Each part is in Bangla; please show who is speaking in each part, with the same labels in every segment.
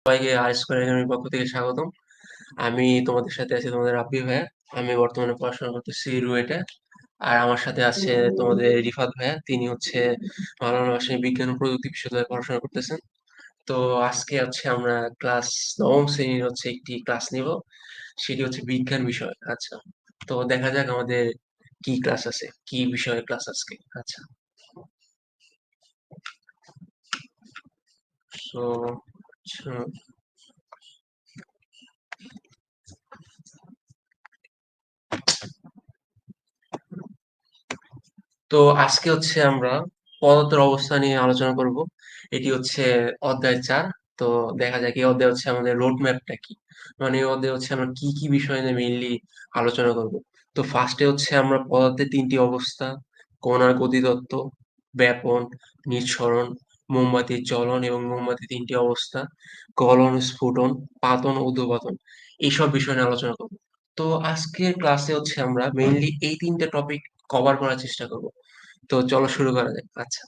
Speaker 1: সবাইকে আর স্কয়ার একাডেমির পক্ষ থেকে স্বাগতম। আমি তোমাদের সাথে আছি তোমাদের রাব্বি ভাইয়া। আমি বর্তমানে পড়াশোনা করতেছি রুয়েটে। আর আমার সাথে আছে তোমাদের রিফাত ভাইয়া। তিনি হচ্ছে মাওলানা ভাসানী বিজ্ঞান ও প্রযুক্তি বিশ্ববিদ্যালয়ে পড়াশোনা করতেছেন। তো আজকে হচ্ছে আমরা ক্লাস নবম শ্রেণীর হচ্ছে একটি ক্লাস নিব। সেটি হচ্ছে বিজ্ঞান বিষয়। আচ্ছা। তো দেখা যাক আমাদের কি ক্লাস আছে, কি বিষয়ে ক্লাস আজকে। আচ্ছা। তো আচ্ছা, তো আজকে হচ্ছে আমরা পদার্থের অবস্থা নিয়ে আলোচনা করব। এটি হচ্ছে অধ্যায় 4। তো দেখা যাক এই অধ্যায় হচ্ছে আমাদের রোড ম্যাপটা কি, মানে এই অধ্যায় হচ্ছে আমরা কি কি বিষয় নিয়ে মেইনলি আলোচনা করব। তো ফার্স্টে হচ্ছে আমরা পদার্থের তিনটি অবস্থা: কণার গতিতত্ত্ব, ব্যাপন, নিঃসরণ, মোমবাতির জ্বলন এবং মোমবাতির তিনটি অবস্থা, গলন, স্ফুটন, পাতন, ঊর্ধ্বপাতন, এইসব বিষয় নিয়ে আলোচনা করব। তো আজকের ক্লাসে হচ্ছে আমরা মেইনলি এই তিনটে টপিক কভার করার চেষ্টা করব। তো চলো শুরু করা যাক। আচ্ছা।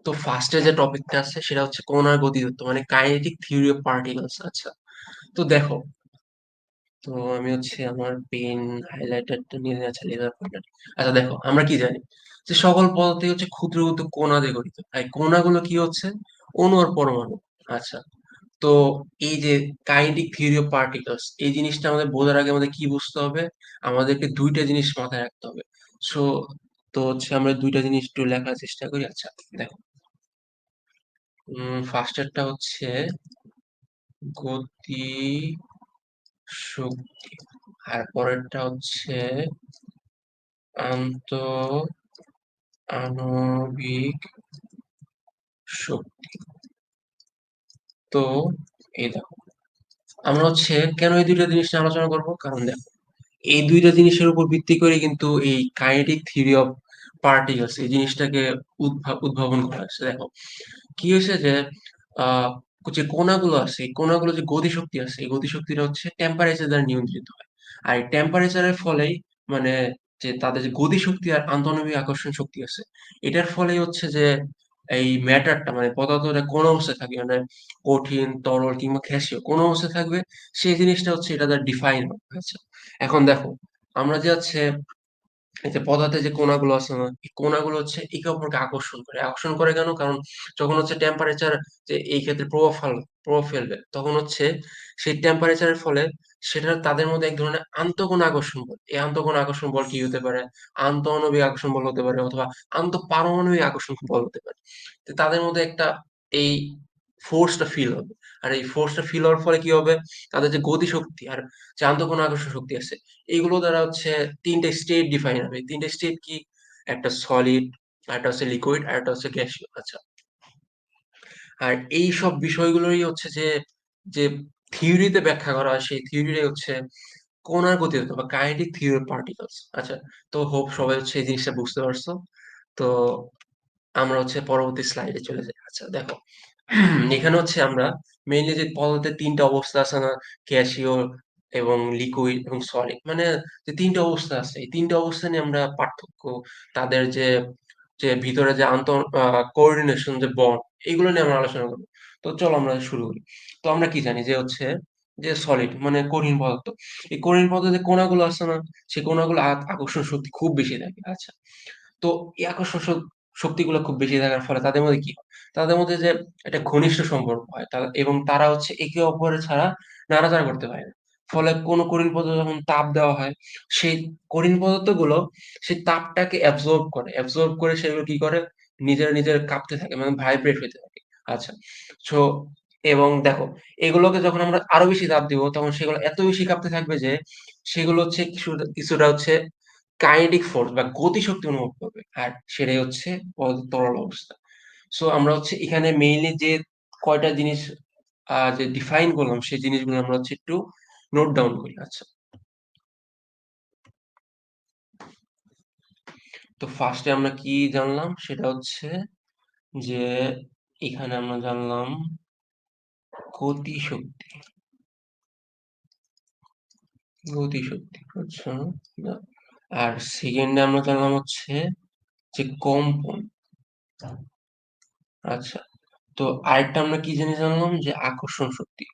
Speaker 1: তো ফার্স্টে যে টপিকটা আছে সেটা হচ্ছে কণার গতিতত্ত্ব, মানে কাইনেটিক থিওরি অফ পার্টিকলস। আচ্ছা। তো দেখো, তো আমি হচ্ছে আমার পেন হাইলাইটারটা নিয়ে আচ্ছা লেজার পয়েন্টার। আচ্ছা দেখো, আমরা কি জানি যে সকল পদার্থই হচ্ছে ক্ষুদ্র ক্ষুদ্র কণা দিয়ে গঠিত। আর কণাগুলো কি হচ্ছে? অণু আর পরমাণু। আচ্ছা। তো এই যে কাইনেটিক থিওরি অফ পার্টিকলস, এই জিনিসটা আমাদের বোঝার আগে আমাদের কি বুঝতে হবে? আমাদেরকে দুইটা জিনিস মাথায় রাখতে হবে। সো তো হচ্ছে আমরা দুইটা জিনিস একটু লেখার চেষ্টা করি। আচ্ছা দেখো, ফার্স্টেরটা হচ্ছে গতি শক্তি, আর পরেরটা হচ্ছে আন্ত আণবিক শক্তি। তো এই দেখো, আমরা হচ্ছে কেন এই দুইটা জিনিস নিয়ে আলোচনা করবো, কারণ দেখো এই দুইটা জিনিসের উপর ভিত্তি করে কিন্তু এই কাইনেটিক থিওরি অফ পার্টিকলস এই জিনিসটাকে উদ্ভাবন করা হয়েছে। দেখো কি হয়েছে যে আহ যে কণাগুলো আছে, এই কণাগুলো যে গতিশক্তি আছে, এই গতিশক্তিটা হচ্ছে টেম্পারেচার দ্বারা নিয়ন্ত্রিত হয়। আর এই টেম্পারেচারের ফলেই, মানে যে তাদের যে গতিশক্তি আর আন্তঃনবিক আকর্ষণ শক্তি আছে, এটার ফলেই হচ্ছে যে এই ম্যাটারটা, মানে পদার্থটা কোন অবস্থায় থাকে, মানে কঠিন, তরল কিংবা গ্যাসীয় কোন অবস্থায় থাকবে, সেই জিনিসটা হচ্ছে এটা দ্বারা ডিফাইন হয়েছে। এখন দেখো, আমরা যে হচ্ছে এই যে পদার্থের যে কণাগুলো আছে না, এই কণাগুলো হচ্ছে একে অপরকে আকর্ষণ করে কেন? কারণ যখন হচ্ছে টেম্পারেচার, যে এই ক্ষেত্রে প্রভাব ফেলবে, তখন হচ্ছে সেই টেম্পারেচারের ফলে সেটা তাদের মধ্যে এক ধরনের আন্তঃকোণ আকর্ষণ বল, এই আন্তঃকোণ আকর্ষণ বল কি হতে পারে? আন্তঃআণবিক আকর্ষণ বল হতে পারে, অথবা আন্তঃপারমাণবিক আকর্ষণ বল হতে পারে। তো তাদের মধ্যে একটা এই ফোর্সটা ফিল হবে। আর এই ফোর্সটা ফিল হওয়ার ফলে কি হবে? তাদের যে গতিশক্তি আর যে আন্তঃকোণ আকর্ষণ শক্তি আছে, এইগুলো দ্বারা হচ্ছে তিনটে স্টেট ডিফাইন হবে। তিনটে স্টেট কি? একটা সলিড, একটা হচ্ছে লিকুইড, আর একটা হচ্ছে গ্যাসীয়। আচ্ছা। আর এই সব বিষয়গুলোই হচ্ছে যে যে থিওরিতে ব্যাখ্যা করা হয়, সেই থিওরিটাই হচ্ছে কণার গতিতত্ত্ব বা কাইনেটিক থিওরি অফ পার্টিকলস। আচ্ছা। তো হোপ সবাই হচ্ছে এই জিনিসটা বুঝতে পারছো। তো আমরা হচ্ছে পরবর্তী স্লাইডে চলে যাই। আচ্ছা দেখো, এখানে হচ্ছে আমরা মেইনলি যে পদার্থের তিনটা অবস্থা আছে না, গ্যাসীয় এবং লিকুইড এবং সলিড, মানে যে তিনটা অবস্থা আছে, এই তিনটা অবস্থা নিয়ে আমরা পার্থক্য, তাদের যে যে ভিতরে যে আন্তঃ কোঅর্ডিনেশন, যে বন্ড, এইগুলো নিয়ে আমরা আলোচনা করবো। তো চলো আমরা শুরু করি। তো আমরা কি জানি যে হচ্ছে যে সলিড মানে কঠিন পদার্থ, এই কঠিন পদার্থের যে কণাগুলো আছে না, সেই কণাগুলো আকর্ষণ শক্তি খুব বেশি থাকে। আচ্ছা। তো এই আকর্ষণ শক্তিগুলো খুব বেশি থাকার ফলে তাদের মধ্যে কি হয়? তাদের মধ্যে যে একটা ঘনিষ্ঠ সম্পর্ক হয়, এবং তারা হচ্ছে একে অপরের ছাড়া নাড়াচাড়া করতে পারে না। ফলে কোনো কঠিন পদার্থ যখন তাপ দেওয়া হয়, সেই কঠিন পদার্থগুলো সেই তাপটাকে অ্যাবজর্ব করে সেগুলো কি করে? নিজের কাঁপতে থাকে, মানে ভাইব্রেট হইতে থাকে। আচ্ছা। সো এবং দেখো, এগুলোকে যখন আমরা আরো বেশি তাপ দিব, তখন সেগুলো এত বেশি কাঁপতে থাকবে যে সেগুলো হচ্ছে কিছুটা কিছুটা হচ্ছে কাইনেটিক ফোর্স বা গতিশক্তি অনুভব করবে, আর সেটাই হচ্ছে তরল অবস্থা। সো আমরা হচ্ছে এখানে মেইনলি যে কয়টা জিনিস যে ডিফাইন করলাম, সেই জিনিসগুলো আমরা হচ্ছে একটু নোট ডাউন করি। আচ্ছা। তো ফার্স্টে আমরা কি জানলাম সেটা হচ্ছে যে এখানে আমরা জানলাম গতিশক্তি। গতিশক্তি, আচ্ছা। না। আর সেকেন্ডে আমরা জানলাম হচ্ছে যে কম্পন। আচ্ছা। তো আরেকটা আমরা কি জিনিস জানলাম যে আকর্ষণ শক্তি।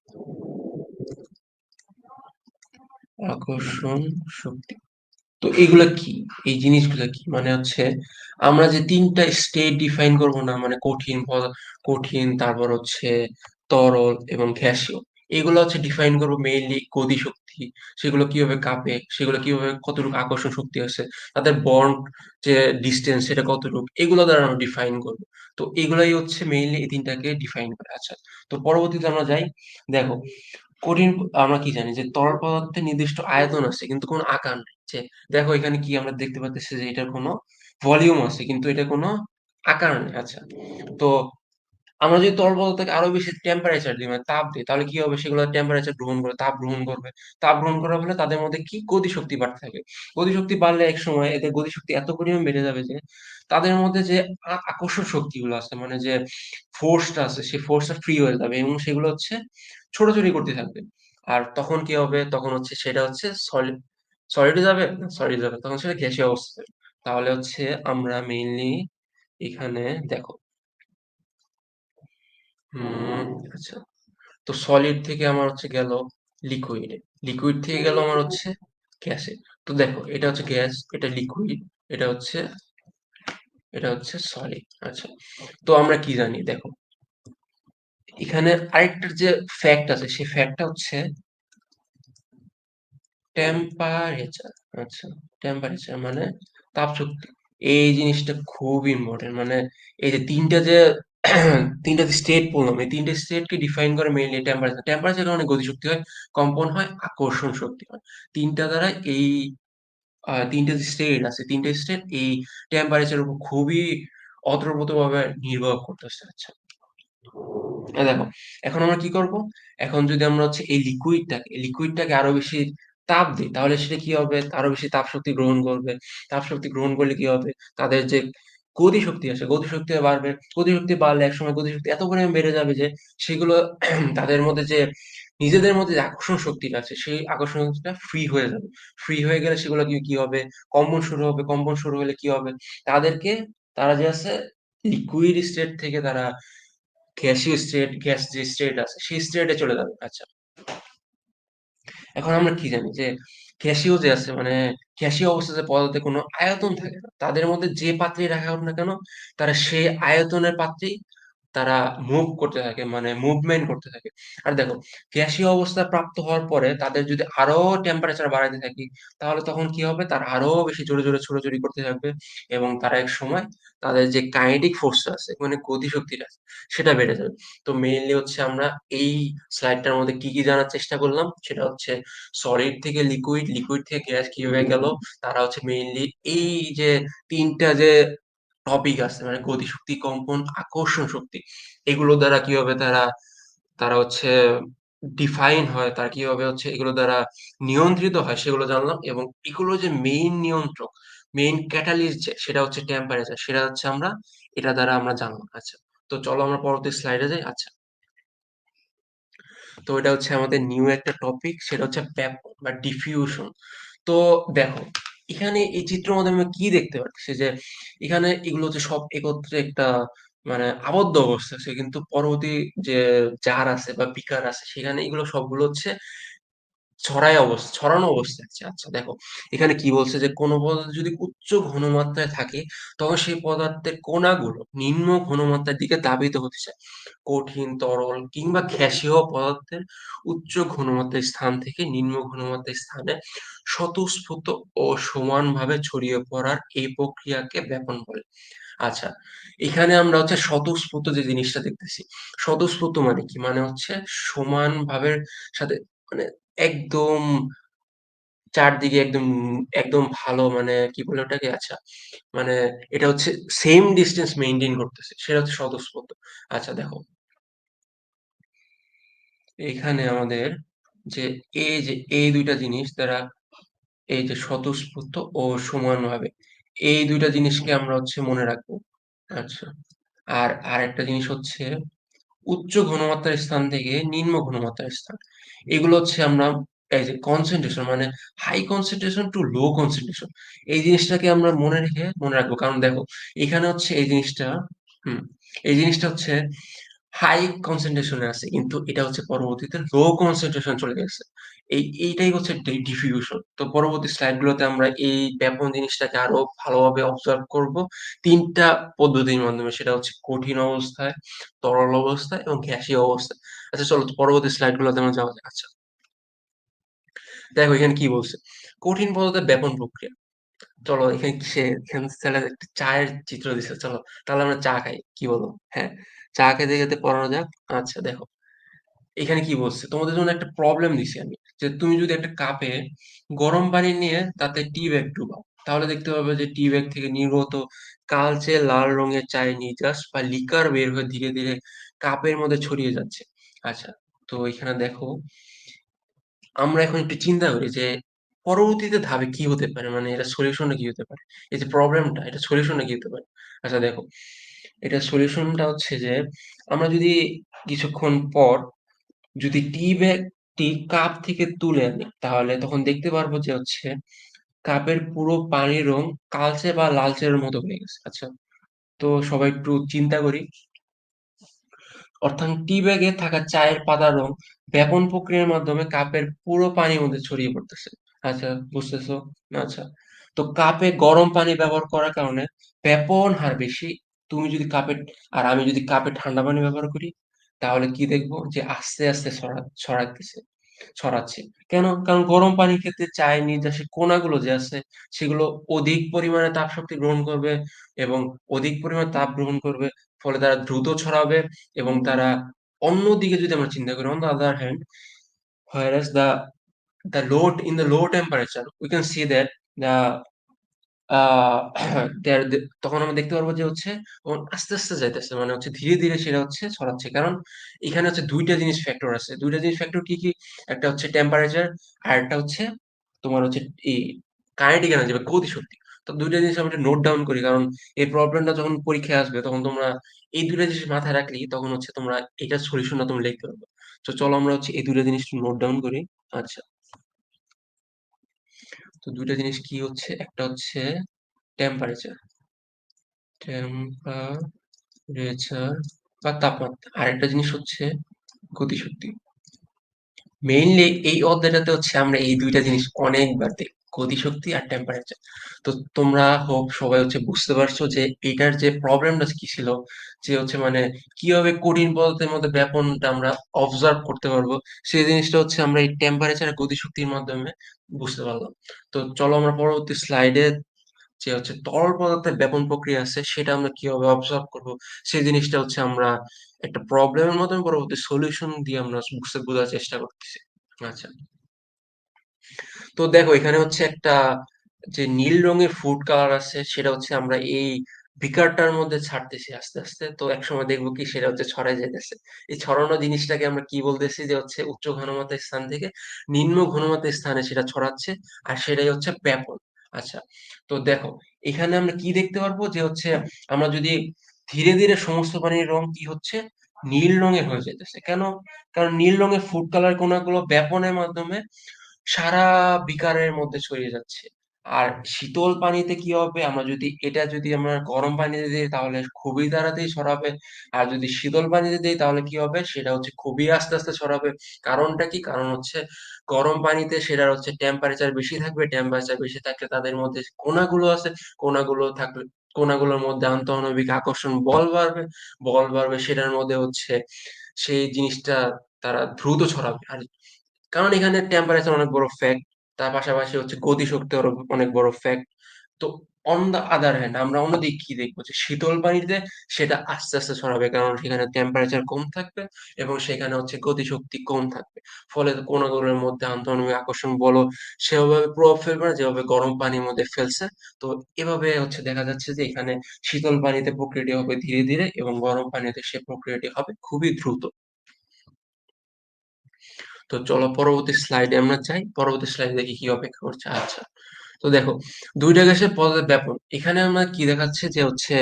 Speaker 1: আকর্ষণ শক্তি। তো এগুলা কি? এই জিনিসগুলা কি? মানে হচ্ছে আমরা যে ৩ টা স্টেট ডিফাইন করব না? মানে কঠিন, তারপর হচ্ছে তরল এবং গ্যাসীয়। এগুলা হচ্ছে ডিফাইন করব মেইনলি গতিশক্তি, সেগুলো কিভাবে কাঁপে, সেগুলো কিভাবে কতটুকু আকর্ষণ শক্তি আছে, তাদের বন্ড যে ডিসট্যান্স সেটা কতটুকু, এগুলো দ্বারা আমরা ডিফাইন করব। তো এগুলাই হচ্ছে মেইনলি এই ৩ টাকে ডিফাইন করে। আচ্ছা, তো পরবর্তীতে আমরা যাই। দেখো কঠিন আমরা কি জানি যে তরল পদার্থের নির্দিষ্ট আয়তন আছে কিন্তু কোনো আকার নাই। যে দেখো এখানে কি আমরা দেখতে পাচ্তেছি যে এটার কোনো ভলিউম আছে কিন্তু এটা কোনো আকার নেই। আচ্ছা। তো আমরা যদি তরল পদার্থকে আরো বেশি টেম্পারেচার দিই মানে তাপ দিই তাহলে কি হবে সেগুলো টেম্পারেচার গ্রহণ করে তাপ গ্রহণ করবে। তাপ গ্রহণ করার ফলে তাদের মধ্যে কি গতিশক্তি বাড়তে থাকে। গতিশক্তি বাড়লে একসময় এদের গতিশক্তি এত পরিমাণ বেড়ে যাবে যে তাদের মধ্যে যে আকর্ষণ শক্তিগুলো আছে মানে যে ফোর্সটা আছে সেই ফোর্সটা ফ্রি হয়ে যাবে এবং সেগুলো হচ্ছে ছোটাছুটি করতে থাকবে। আর তখন কি হবে? তখন হচ্ছে সেটা হচ্ছে সলিডে যাবে না সলিডে যাবে তখন সেটা গ্যাসীয় অবস্থায়। তাহলে হচ্ছে আমরা মেইনলি এখানে দেখো হুম, আচ্ছা। তো সলিড থেকে আমার হচ্ছে গেল লিকুইডে। লিকুইড থেকে গেল আমার হচ্ছে গ্যাসে। তো দেখো এটা হচ্ছে গ্যাস, এটা লিকুইড, এটা হচ্ছে এটা হচ্ছে সলিড। আচ্ছা। তো আমরা কি জানি? দেখো এখানে আরেকটার যে ফ্যাক্ট আছে সেই ফ্যাক্টটা হচ্ছে টেম্পারেচার। আচ্ছা, টেম্পারেচার মানে তাপশক্তি। এই জিনিসটা খুব ইম্পর্টেন্ট। মানে এই যে ৩ টা যে ৩ টা যে স্টেট বললাম, এই ৩ টা স্টেটকে ডিফাইন করে মেইনলি টেম্পারেচার। টেম্পারেচারের কারণে গতিশক্তি হয়, কম্পন হয়, আকর্ষণ শক্তি হয়। ৩ টা দ্বারা এই ৩ টা যে স্টেট আছে, ৩ টা স্টেট এই টেম্পারেচারের উপর খুবই ওতপ্রোতভাবে নির্ভর করতেছে। আচ্ছা। দেখো এখন আমরা কি করব? এখন যদি আমরা হচ্ছে এই লিকুইডটাকে আরো বেশি তাপ দিই তাহলে সেটা কি হবে? আরো বেশি তাপশক্তি গ্রহণ করবে। তাপশক্তি গ্রহণ করলে কি হবে? তাদের যে গতিশক্তি আছে, গতিশক্তি বাড়বে। গতিশক্তি বাড়লে একসময় গতিশক্তি এত পরিমাণে বেড়ে যাবে যে সেগুলো তাদের মধ্যে যে নিজেদের মধ্যে যে আকর্ষণ শক্তিটা আছে সেই আকর্ষণ শক্তিটা ফ্রি হয়ে যাবে। ফ্রি হয়ে গেলে সেগুলো কি হবে? কম্পন শুরু হবে। কম্পন শুরু হলে কি হবে? তাদেরকে তারা যে আছে লিকুইড স্টেট থেকে তারা গ্যাস যে স্টেট আছে সেই স্টেটে চলে যাবে। আচ্ছা। এখন আমরা কি জানি যে গ্যাসীয় যে আছে মানে গ্যাসীয় অবস্থায় যে পদার্থের কোনো আয়তন থাকে না। তাদের মধ্যে যে পাত্রেই রাখা হোক না কেন তারা সেই আয়তনের পাত্রেই তারা মুভ করতে থাকে মানে মুভমেন্ট করতে থাকে। আর দেখো গ্যাসীয় অবস্থা প্রাপ্ত হওয়ার পরে তাদের যদি আরো টেম্পারেচার বাড়াতে থাকি তাহলে তখন কি হবে? তারা আরো বেশি জোরে, জোরে ছোটাছুটি করতে থাকবে এবং তারা একসময় তাদের যে কাইনেটিক ফোর্সটা আছে মানে গতিশক্তিটা আছে সেটা বেড়ে যাবে। তো মেইনলি হচ্ছে আমরা এই স্লাইডটার মধ্যে কি জানার চেষ্টা করলাম সেটা হচ্ছে সলিড থেকে লিকুইড, লিকুইড থেকে গ্যাস কিভাবে গেল তারা হচ্ছে মেইনলি এই যে ৩ টা যে টপিক আছে মানে গতিশক্তি, কম্পন, আকর্ষণ শক্তি এগুলো দ্বারা কিভাবে তারা তারা হচ্ছে ডিফাইন হয়, তারা কিভাবে হচ্ছে এগুলো দ্বারা নিয়ন্ত্রিত হয় সেগুলো জানলাম এবং এগুলো যে মেইন নিয়ন্ত্রক, মেইন ক্যাটালিস্ট যে সেটা হচ্ছে টেম্পারেচার সেটা হচ্ছে আমরা এটা দ্বারা আমরা জানলাম। আচ্ছা। তো চলো আমরা পরবর্তী স্লাইডে যাই। আচ্ছা। তো এটা হচ্ছে আমাদের নিউ একটা টপিক সেটা হচ্ছে ব্যাপন বা ডিফিউশন। তো দেখো এখানে এই চিত্রের মধ্যে আমরা কি দেখতে পাচ্ছি যে এখানে এগুলো হচ্ছে সব একত্রে একটা মানে আবদ্ধ অবস্থা আছে কিন্তু পরবর্তী যে জার আছে বা বিকার আছে সেখানে এগুলো সবগুলো হচ্ছে ছড়ানো অবস্থায় আছে। আচ্ছা দেখো এখানে কি বলছে যে কোন পদার্থ যদি উচ্চ ঘনমাত্রায় থাকে তখন সেই পদার্থের কণাগুলো নিম্ন ঘনমাত্রার দিকে ধাবিত হতে চায়। কঠিন, তরল কিংবা গ্যাসীয় পদার্থের উচ্চ ঘনমাত্রার স্থান থেকে নিম্ন ঘনমাত্রার স্থানে স্বতঃস্ফূর্ত ও সমানভাবে ছড়িয়ে পড়ার এই প্রক্রিয়াকে ব্যাপন বলে। আচ্ছা, এখানে আমরা হচ্ছে স্বতঃস্ফূর্ত যে জিনিসটা দেখতেছি। স্বতঃস্ফূর্ত মানে কি? মানে হচ্ছে সমানভাবে সাথে মানে একদম চারদিকে একদম একদম ভালো মানে কি বলে ওটাকে? আচ্ছা, মানে এটা হচ্ছে সেম ডিসট্যান্স মেইনটেইন করতেছে। সেটা হচ্ছে স্বতঃস্ফূর্ত। আচ্ছা দেখো, এইখানে আমাদের যে এই ২ টা জিনিস দ্বারা এই যে স্বতঃস্ফূর্ত ও সমানভাবে এই ২ টা জিনিসকে আমরা হচ্ছে মনে রাখবো। আচ্ছা। আর আরেকটা জিনিস হচ্ছে উচ্চ ঘনমাত্রার স্থান থেকে নিম্ন ঘনমাত্রার স্থান। এগুলো হচ্ছে আমরা এই যে কনসেনট্রেশন মানে high concentration to low concentration এই জিনিসটাকে আমরা মনে রাখবো। কারণ দেখো এখানে হচ্ছে এই জিনিসটা হুম, এই জিনিসটা হচ্ছে হাই কনসেন্ট্রেশনে আছে, কিন্তু এটা হচ্ছে পরবর্তীতে লো কনসেন্ট্রেশন চলে গেছে। এইটাই হচ্ছে ডিফিউশন। তো পরবর্তী স্লাইড গুলোতে আমরা এই ব্যাপন জিনিসটাকে আরো ভালোভাবে অবজার্ভ করব তিনটা পদ্ধতির মাধ্যমে, সেটা হচ্ছে কঠিন অবস্থায়, তরল অবস্থায় এবং গ্যাসীয় অবস্থায়। আচ্ছা চলো পরবর্তী স্লাইড গুলোতে আমরা যাওয়া যাক। আচ্ছা দেখো এখানে কি বলছে, কঠিন পদার্থের ব্যাপন প্রক্রিয়া। চলো এখানে এখানে স্যার একটা চায়ের চিত্র দিছে, চলো তাহলে আমরা চা খাই, কি বলো? হ্যাঁ, চা খেতে খেতে পড়ানো যাক। আচ্ছা দেখো এখানে কি বলছে, তোমাদের জন্য একটা প্রবলেম দিছি আমি, যে তুমি যদি একটা কাপে গরম পানি নিয়ে তাতে টি ব্যাগ ডুবাও, তাহলে দেখতে পাবে যে টি ব্যাগ থেকে নির্গত কালচে লাল রঙের চায়ের নির্যাস বা লিকার বের হয়ে ধীরে ধীরে কাপের মধ্যে ছড়িয়ে যাচ্ছে। আচ্ছা, তো এখানে দেখো আমরা এখন একটু চিন্তা করি যে পরবর্তীতে ধাপে কি হতে পারে, মানে এটা সলিউশনটা কি হতে পারে, এই যে প্রবলেমটা এটা সলিউশনটা কি হতে পারে। আচ্ছা দেখো, এটা সলিউশনটা হচ্ছে যে আমরা যদি কিছুক্ষণ পর যদি টি ব্যাগটি কাপ থেকে তুলে আনি, তাহলে তখন দেখতে পারবো যে হচ্ছে কাপের পুরো পানির রং কালচে বা লালচের মতো হয়ে গেছে। আচ্ছা, তো সবাই একটু চিন্তা করি, অর্থাৎ টি ব্যাগে থাকা চায়ের পাতার রং ব্যাপন প্রক্রিয়ার মাধ্যমে কাপের পুরো পানির মধ্যে ছড়িয়ে পড়তেছে। আচ্ছা, বুঝতেছো? আচ্ছা, তো কাপে গরম পানি ব্যবহার করার কারণে ব্যাপন হার বেশি। তুমি যদি কাপে, আর আমি যদি কাপে ঠান্ডা পানি ব্যবহার করি, তাহলে কি দেখবো যে আস্তে আস্তে ছড়াচ্ছে। কেন? কারণ গরম পানির ক্ষেত্রে চায়ের নির্যাসের কণাগুলো যে আছে, সেগুলো অধিক পরিমাণে তাপ শক্তি গ্রহণ করবে এবং অধিক পরিমাণে তাপ গ্রহণ করবে, ফলে তারা দ্রুত ছড়াবে এবং তারা অন্যদিকে যদি আমরা চিন্তা করি, on the other hand, whereas in the low temperature, we can see that the আহ তখন আমরা দেখতে পারবো যে হচ্ছে আস্তে আস্তে যাইতেছে, মানে হচ্ছে ধীরে ধীরে সেটা হচ্ছে ছড়াচ্ছে। কারণ এখানে হচ্ছে দুইটা জিনিস ফ্যাক্টর আছে, দুইটা জিনিস ফ্যাক্টর কি কি, একটা হচ্ছে টেম্পারেচার, আর একটা হচ্ছে তোমার হচ্ছে এই কাইনেটিক এনার্জি বা গতি শক্তি। তো দুইটা জিনিস আমরা নোট ডাউন করি, কারণ এই প্রবলেমটা যখন পরীক্ষায় আসবে তখন তোমরা এই দুইটা জিনিস মাথায় রাখলেই তখন হচ্ছে তোমরা এটার সলিউশনটা তুমি লিখতে পারবে। তো চলো আমরা হচ্ছে এই দুইটা জিনিস নোট ডাউন করি। আচ্ছা, তো দুইটা জিনিস কি হচ্ছে, একটা হচ্ছে টেম্পারেচার, টেম্পারেচার বা তাপমাত্রা। আরেকটা জিনিস হচ্ছে গতিশক্তি। মেইনলি এই অধ্যায়টাতে হচ্ছে আমরা এই দুইটা জিনিস অনেকবার দেখি, গতিশক্তি আর টেম্পারেচার। তো তোমরা হোপ সবাই হচ্ছে বুঝতে পারছো যে এটার যে প্রবলেমটা কি ছিল, যে হচ্ছে মানে কিভাবে কঠিন পদার্থের মধ্যে ব্যাপনটা আমরা অবজার্ভ করতে পারবো, সেই জিনিসটা হচ্ছে আমরা এই টেম্পারেচার আর গতিশক্তির মাধ্যমে বুঝতে পারলাম। তো চলো আমরা পরবর্তী স্লাইডে যে হচ্ছে তরল পদার্থের ব্যাপন প্রক্রিয়া আছে সেটা আমরা কিভাবে অবজার্ভ করব, সেই জিনিসটা হচ্ছে আমরা একটা প্রবলেমের মাধ্যমে পরবর্তী সলিউশন দিয়ে আমরা বোঝার চেষ্টা করতেছি। আচ্ছা, তো দেখো এখানে হচ্ছে একটা যে নীল রঙের ফুড কালার আছে, সেটা হচ্ছে আমরা এই বিকারটার মধ্যে ছাড়তেছি আস্তে আস্তে। তো একসময় দেখবো কি সেটা হচ্ছে ছড়াই যাইতেছে। এই ছড়ানো জিনিসটাকে আমরা কি বলতেছি, যে হচ্ছে উচ্চ ঘনমাত্রার স্থান থেকে নিম্ন ঘনমাত্রার স্থানে সেটা ছড়াচ্ছে, আর সেটাই হচ্ছে ব্যাপন। আচ্ছা, তো দেখো এখানে আমরা কি দেখতে পারবো, যে হচ্ছে আমরা যদি ধীরে ধীরে সমস্ত পানির রং কি হচ্ছে, নীল রঙের হয়ে যাইতেছে। কেন? কারণ নীল রঙের ফুড কালার কণাগুলো ব্যাপনের মাধ্যমে সারা বিকারের মধ্যে ছড়িয়ে যাচ্ছে। আর শীতল পানিতে কি হবে, আমরা গরম পানিতে দিই তাহলে খুবই তাড়াতাড়ি ছড়াবে, আর যদি শীতল পানিতে দিই তাহলে কি হবে, সেটা হচ্ছে খুবই আস্তে আস্তে ছড়াবে। কারণটা কি? কারণ হচ্ছে গরম পানিতে সেটার হচ্ছে টেম্পারেচার বেশি থাকবে, টেম্পারেচার বেশি থাকলে তাদের মধ্যে যে কণাগুলো আছে, কণাগুলো থাকলে কণাগুলোর মধ্যে আন্তঃআণবিক আকর্ষণ বল বাড়বে, সেটার মধ্যে হচ্ছে সেই জিনিসটা তারা দ্রুত ছড়াবে। আর কারণ এখানে টেম্পারেচার অনেক বড় ফ্যাক্ট, তার পাশাপাশি হচ্ছে গতিশক্তি অনেক বড় ফ্যাক্ট। তো অন দা আদার হ্যান্ড আমরা অন্যদিকে কি দেখবো, যে শীতল পানিতে সেটা আস্তে আস্তে ছড়াবে, কারণ সেখানে টেম্পারেচার কম থাকবে এবং সেখানে হচ্ছে গতিশক্তি কম থাকবে। ফলে কণাগুলোর মধ্যে আন্তঃআণবিক আকর্ষণ বল সেভাবে প্রভাব ফেলবে না যেভাবে গরম পানির মধ্যে ফেলছে। তো এভাবে হচ্ছে দেখা যাচ্ছে যে এখানে শীতল পানিতে প্রক্রিয়াটি হবে ধীরে ধীরে এবং গরম পানিতে সে প্রক্রিয়াটি হবে খুবই দ্রুত। তো চলো পরবর্তী স্লাইডে আমরা যাই, পরবর্তী স্লাইডে দেখি কি অপেক্ষা করছে। আচ্ছা, তো দেখো দুইটা গ্যাসের পদার্থের ব্যাপন, এখানে আমরা কি দেখাচ্ছে যে হচ্ছে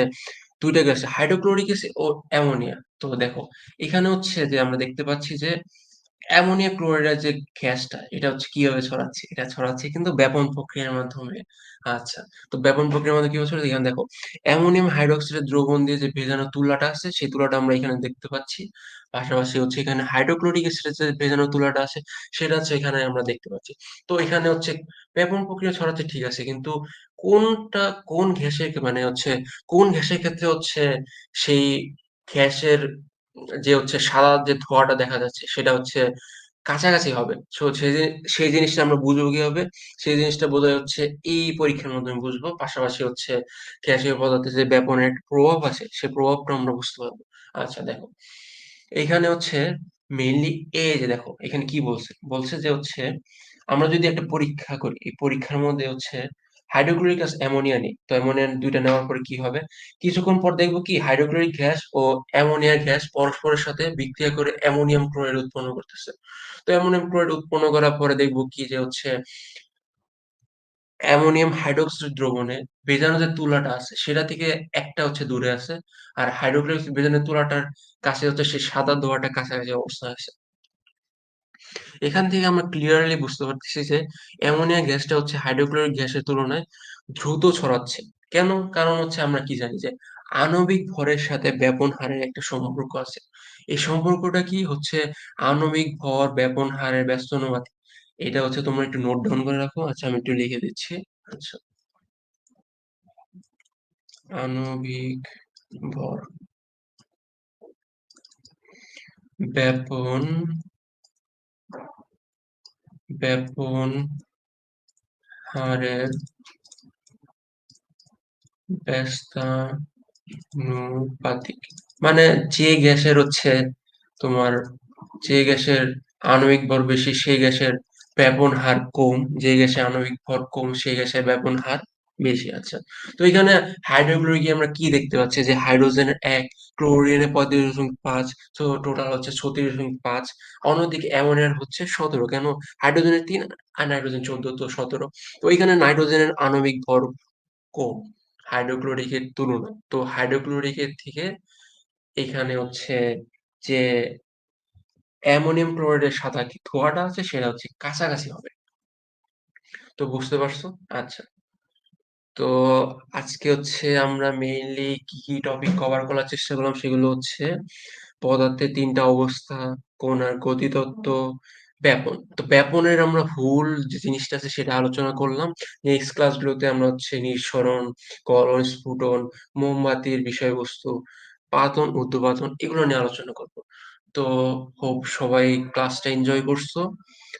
Speaker 1: দুইটা গ্যাস হাইড্রোক্লোরিক অ্যাসিড ও অ্যামোনিয়া। তো দেখো এখানে হচ্ছে যে আমরা দেখতে পাচ্ছি যে অ্যামোনিয়া ক্লোরাইডের যে গ্যাসটা এটা হচ্ছে কিভাবে ছড়াচ্ছে? এটা ছড়াচ্ছে কিন্তু ব্যাপন প্রক্রিয়ার মাধ্যমে। আচ্ছা, তো ব্যাপন প্রক্রিয়ার মাধ্যমে কিভাবে ছড়াচ্ছে? এখানে দেখো অ্যামোনিয়াম হাইড্রোক্সাইডের দ্রবণ দিয়ে যে ভেজানো তুলাটা আছে সেই তুলাটা আমরা এখানে দেখতে পাচ্ছি। পাশাপাশি হচ্ছে এখানে হাইড্রোক্লোরিক অ্যাসিডের যে ভেজানো তুলাটা আছে সেটা হচ্ছে এখানে আমরা দেখতে পাচ্ছি। তো এখানে হচ্ছে ব্যাপন প্রক্রিয়া ছড়াচ্ছে ঠিক আছে কিন্তু কোনটা কোন গ্যাসের মানে হচ্ছে কোন গ্যাসের ক্ষেত্রে হচ্ছে সেই গ্যাসের যে হচ্ছে সাদা যে ধোঁয়াটা দেখা যাচ্ছে সেটা হচ্ছে কাছাকাছি হবে। সেই জিনিসটা আমরা বুঝবো কিভাবে? সেই জিনিসটা বোধহয় হচ্ছে এই পরীক্ষার মাধ্যমে বুঝবো। পাশাপাশি হচ্ছে গ্যাসীয় পদার্থে যে ব্যাপনের একটা প্রভাব আছে, সে প্রভাবটা আমরা বুঝতে পারবো। আচ্ছা দেখো, এইখানে হচ্ছে মেইনলি এই যে দেখো এখানে কি বলছে? বলছে যে হচ্ছে আমরা যদি একটা পরীক্ষা করি, এই পরীক্ষার মধ্যে হচ্ছে হাইড্রোক্লোরিক অ্যামোনিয়া নিই। তো অ্যামোনিয়া ২ টা নেওয়ার পরে কি হবে? কিছুক্ষণ পর দেখবো কি হাইড্রোক্লোরিক গ্যাস ও অ্যামোনিয়া গ্যাস পরস্পরের সাথে বিক্রিয়া করে অ্যামোনিয়াম ক্লোরাইড উৎপন্ন করতেছে। তো অ্যামোনিয়াম ক্লোরাইড উৎপন্ন করার পরে দেখবো কি যে হচ্ছে অ্যামোনিয়াম হাইড্রোক্সাইড দ্রবণে ভেজানো যে তুলাটা আছে সেটা থেকে একটা হচ্ছে দূরে আছে। আর হাইড্রোক্লোরিক ভেজানো তুলাটার কাছে হচ্ছে সেই সাদা ধোঁয়াটা কাছাকাছি অবস্থায় আছে। এখান থেকে আমরা ক্লিয়ারলি বুঝতে পারতেছি যে অ্যামোনিয়া গ্যাসটা হচ্ছে হাইড্রোক্লোরিক গ্যাসের তুলনায় দ্রুত ছড়াচ্ছে। কেন? কারণ হচ্ছে আমরা কি জানি যে আণবিক ভরের সাথে ব্যাপন হারের একটা সম্পর্ক আছে। এই সম্পর্কটা কি হচ্ছে আণবিক ভর ব্যাপন হারের ব্যস্ত অনুপাত। এটা হচ্ছে তোমরা একটু নোট ডাউন করে রাখো। আচ্ছা আমি একটু লিখে দিচ্ছি। আচ্ছা, আণবিক ভর ব্যাপন ব্যাপন হারের ব্যস্তানুপাতিক। মানে যে গ্যাসের হচ্ছে তোমার যে গ্যাসের আণবিক ভর বেশি সেই গ্যাসের ব্যাপন হার কম, যে গ্যাসে আণবিক ভর কম সেই গ্যাসের ব্যাপন হার বেশি। আচ্ছা, তো এখানে হাইড্রোক্লোরিকে আমরা কি দেখতে পাচ্ছি যে হাইড্রোজেনের ১, ক্লোরিনের ৩৫.৫, তো টোটাল হচ্ছে ৩৬.৫। অন্যদিকে অ্যামোনিয়ার হচ্ছে ১৭। কেন? হাইড্রোজেনের ৩ আর নাইট্রোজেন ১৪, তো ১৭। তো এখানে নাইট্রোজেনের আণবিক ভর কম হাইড্রোক্লোরিকের তুলনায়। তো হাইড্রোক্লোরিকের থেকে এখানে হচ্ছে যে অ্যামোনিয়াম ক্লোরাইডের সাদা যে ধোঁয়াটা আছে সেটা হচ্ছে কাছাকাছি হবে। তো বুঝতে পারছো? আচ্ছা। তো আজকে হচ্ছে আমরা মেইনলি কি কি টপিক কভার করার চেষ্টা করলাম সেগুলো হচ্ছে পদার্থের ৩ টা অবস্থা, কণার গতিতত্ত্ব, ব্যাপন। তো ব্যাপনের আমরা ভুল যে জিনিসটা আছে সেটা আলোচনা করলাম। নেক্সট ক্লাসগুলোতে আমরা হচ্ছে নিঃসরণ, গলন, স্ফুটন, মোমবাতির বিষয়বস্তু, পাতন, ঊর্ধ্বপাতন এগুলো নিয়ে আলোচনা করব। তো হোপ সবাই ক্লাসটা এনজয় করছো।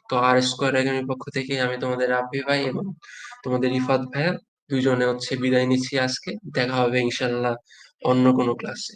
Speaker 1: তো আর স্কোয়ার একাডেমির পক্ষ থেকে আমি তোমাদের রাব্বি ভাই এবং তোমাদের রিফাত ভাইয়া ২ জনে হচ্ছে বিদায় নিচ্ছি আজকে। দেখা হবে ইনশাআল্লাহ অন্য কোনো ক্লাসে।